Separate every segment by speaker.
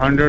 Speaker 1: 100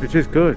Speaker 1: which is good.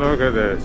Speaker 1: Look at this.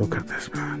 Speaker 1: Look at this man.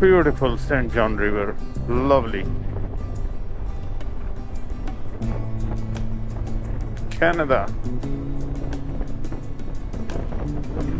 Speaker 1: Beautiful St. John River. Lovely. Canada.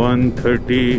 Speaker 1: 130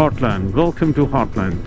Speaker 1: Heartland. Welcome to Heartland.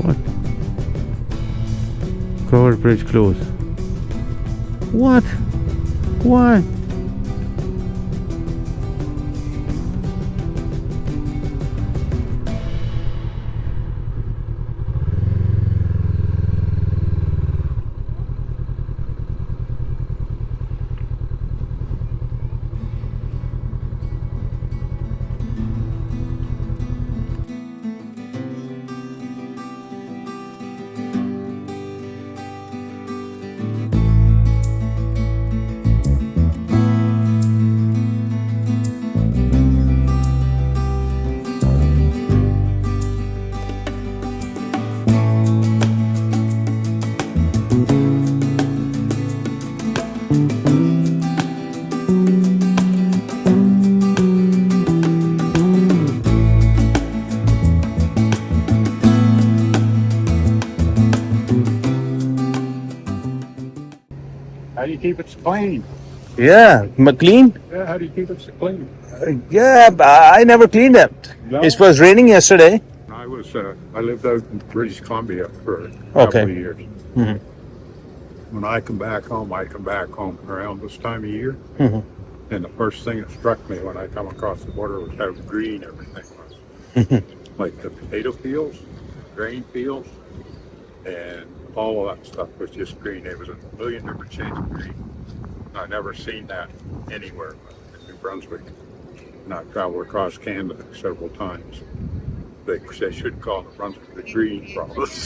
Speaker 1: What? Covered bridge closed. What? Why? How do you keep it clean?
Speaker 2: Yeah, McLean?
Speaker 1: Yeah, how do you keep it clean?
Speaker 2: Yeah, I never cleaned it.
Speaker 1: No.
Speaker 2: It was raining yesterday.
Speaker 1: I lived out in British Columbia for a
Speaker 2: Okay.
Speaker 1: couple of years.
Speaker 2: Mhm.
Speaker 1: When I come back home around this time of year.
Speaker 2: Mhm.
Speaker 1: And the first thing that struck me when I come across the border was how green everything was. Like the potato fields, grain fields, and all of that stuff was just green. It was a million different shades of green. I've never seen that anywhere but in New Brunswick. And I've traveled across Canada several times. They should call New Brunswick the green province.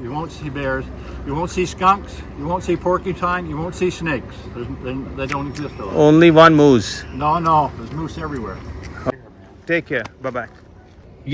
Speaker 3: You won't see bears, you won't see skunks, you won't see porcupine, you won't see snakes. They don't exist over there.
Speaker 2: Only one moose.
Speaker 3: No, there's moose everywhere.
Speaker 2: Take care. Bye-bye.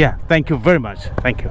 Speaker 2: Yeah, thank you very much. Thank you.